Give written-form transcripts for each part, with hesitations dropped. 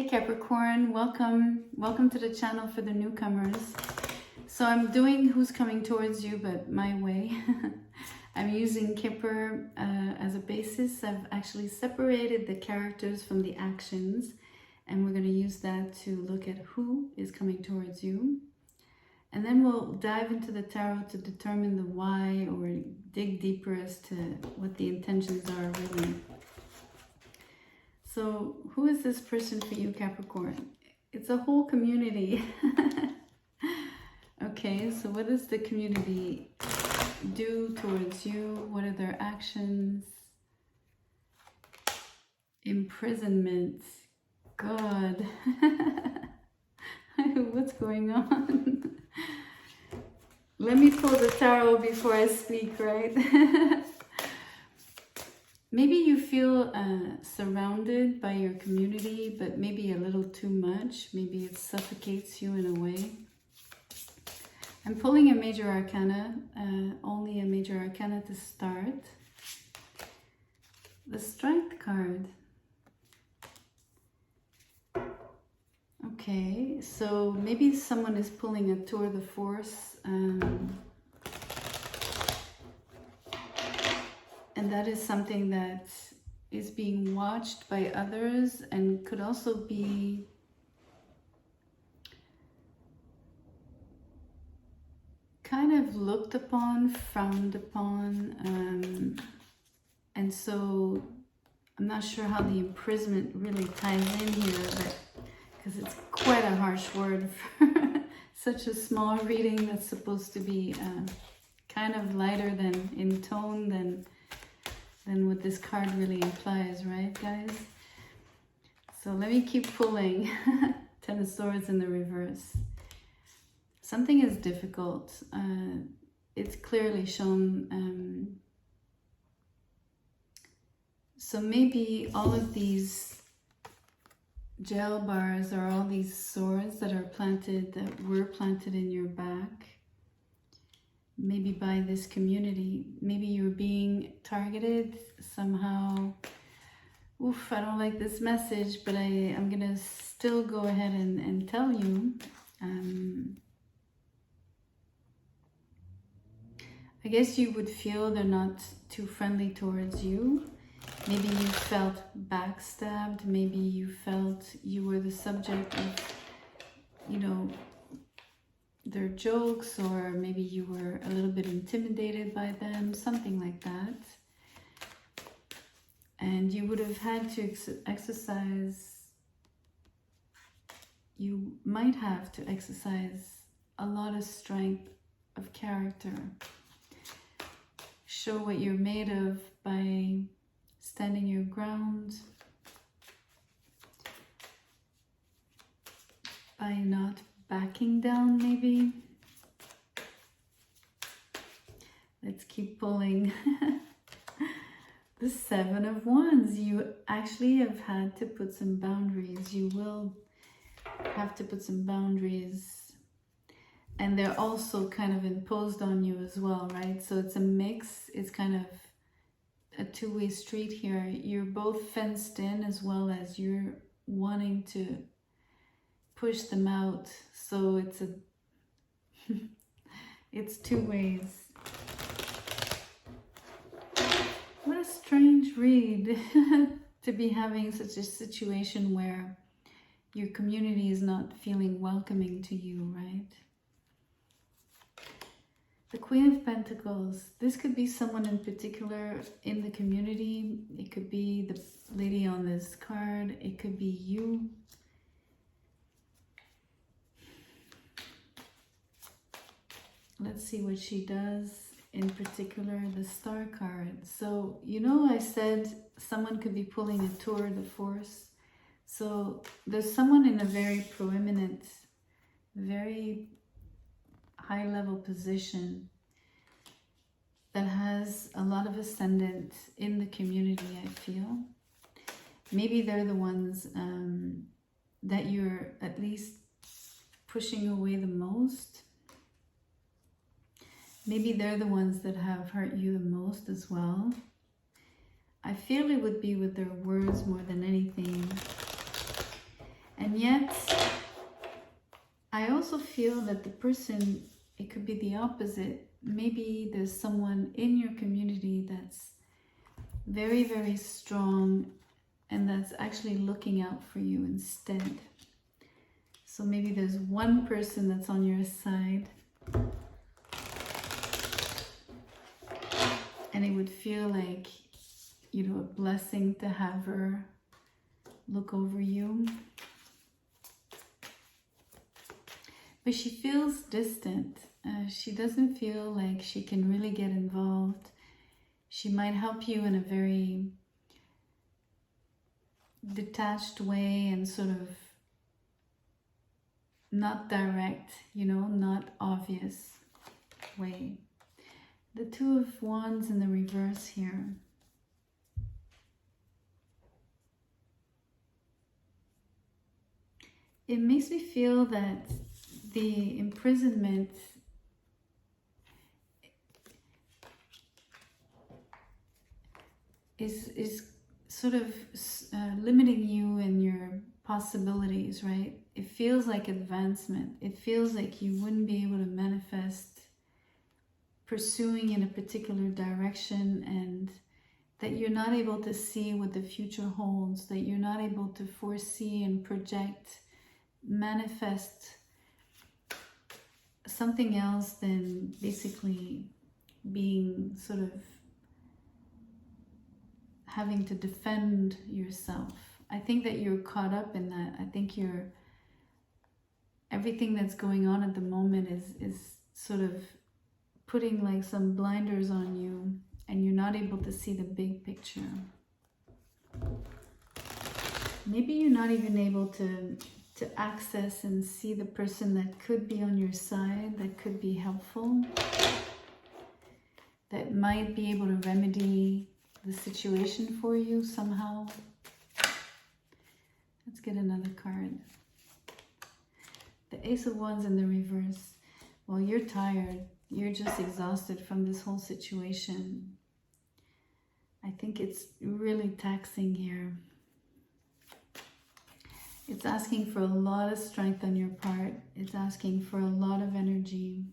Hey Capricorn, welcome to the channel for the newcomers. So I'm doing Who's Coming Towards You, but my way. I'm using Kipper as a basis. I've actually separated the characters from the actions, and we're going to use that to look at who is coming towards you. And then we'll dive into the tarot to determine the why, or dig deeper as to what the intentions are really. So who is this person for you, Capricorn? It's a whole community. Okay, so what does the community do towards you? What are their actions? Imprisonment. God. What's going on? Let me pull the tarot before I speak, right? Maybe you feel surrounded by your community, but maybe a little too much. Maybe it suffocates you in a way. I'm pulling a major arcana, only a major arcana to start. The Strength card. Okay, so maybe someone is pulling a tour de force. And that is something that is being watched by others and could also be kind of looked upon, frowned upon. And so I'm not sure how the imprisonment really ties in here, but because it's quite a harsh word for such a small reading that's supposed to be kind of lighter than in tone than what this card really implies, right, guys? So let me keep pulling. Ten of Swords in the reverse. Something is difficult. It's clearly shown. So maybe all of these jail bars or all these swords that are planted, that were planted in your back, maybe by this community. Maybe you're being targeted somehow. Oof, I don't like this message, but I'm gonna still go ahead and tell you. I guess you would feel they're not too friendly towards you. Maybe you felt backstabbed. Maybe you felt you were the subject of, you know, their jokes, or maybe you were a little bit intimidated by them, something like that. And you would have had to exercise, you might have to exercise a lot of strength of character. Show what you're made of by standing your ground, by not backing down, maybe. Let's keep pulling. The Seven of Wands. You actually have had to put some boundaries. You will have to put some boundaries. And they're also kind of imposed on you as well, right? So it's a mix. It's kind of a two-way street here. You're both fenced in, as well as you're wanting to push them out. So it's it's two ways. What a strange read to be having such a situation where your community is not feeling welcoming to you, right? The Queen of Pentacles. This could be someone in particular in the community. It could be the lady on this card. It could be you. Let's see what she does. In particular, the Star card. So, you know, I said someone could be pulling a tour de force. So there's someone in a very proeminent, very high level position that has a lot of ascendant in the community, I feel. Maybe they're the ones that you're at least pushing away the most. Maybe they're the ones that have hurt you the most as well. I feel it would be with their words more than anything. And yet, I also feel that the person, it could be the opposite. Maybe there's someone in your community that's very, very strong and that's actually looking out for you instead. So maybe there's one person that's on your side and it would feel like, you know, a blessing to have her look over you. But she feels distant. She doesn't feel like she can really get involved. She might help you in a very detached way and sort of not direct, you know, not obvious way. The Two of Wands in the reverse here. It makes me feel that the imprisonment is sort of limiting you in your possibilities, right? It feels like advancement. It feels like you wouldn't be able to manifest pursuing in a particular direction, and that you're not able to see what the future holds, that you're not able to foresee and project, manifest something else than basically being sort of having to defend yourself. I think that you're caught up in that. I think everything that's going on at the moment is sort of putting like some blinders on you, and you're not able to see the big picture. Maybe you're not even able to access and see the person that could be on your side, that could be helpful, that might be able to remedy the situation for you somehow. Let's get another card. The Ace of Wands in the reverse. Well, you're tired. You're just exhausted from this whole situation. I think it's really taxing here. It's asking for a lot of strength on your part. It's asking for a lot of energy.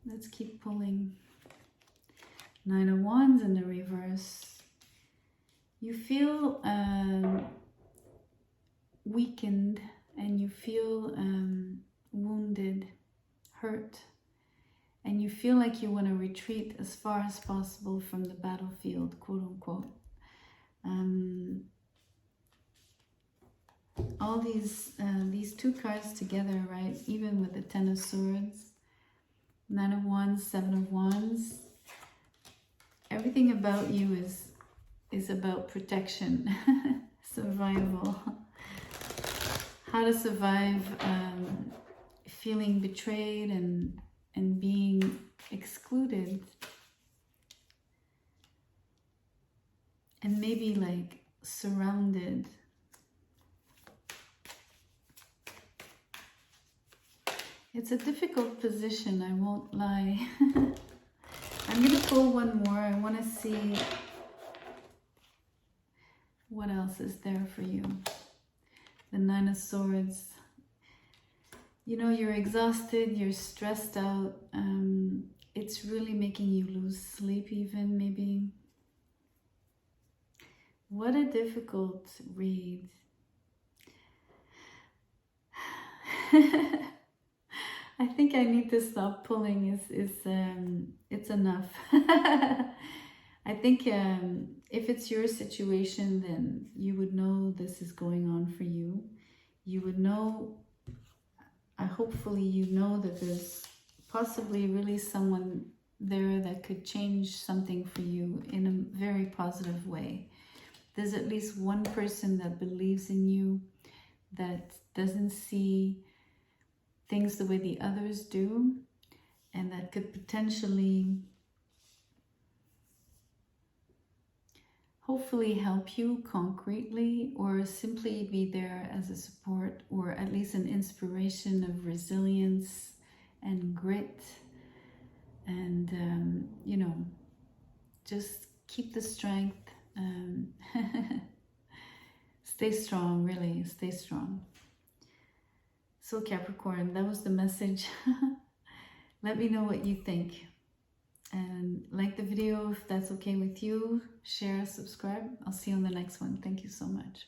Let's keep pulling. Nine of Wands in the reverse. You feel weakened, and you feel wounded, hurt, and you feel like you want to retreat as far as possible from the battlefield, quote unquote. All these two cards together, right? Even with the Ten of Swords, Nine of Wands, Seven of Wands. Everything about you is about protection, survival. How to survive feeling betrayed and being excluded. And maybe like surrounded. It's a difficult position, I won't lie. I'm going to pull one more. I want to see what else is there for you. The Nine of Swords. You know, you're exhausted, you're stressed out. It's really making you lose sleep even, maybe. What a difficult read. I think I need to stop pulling. It's enough. I think if it's your situation, then you would know this is going on for you. You would know, hopefully you know that there's possibly really someone there that could change something for you in a very positive way. There's at least one person that believes in you, that doesn't see things the way the others do, and that could potentially hopefully help you concretely, or simply be there as a support, or at least an inspiration of resilience and grit, and you know, just keep the strength, stay strong, really, stay strong. So Capricorn, that was the message. Let me know what you think. And like the video if that's okay with you. Share, subscribe. I'll see you on the next one. Thank you so much.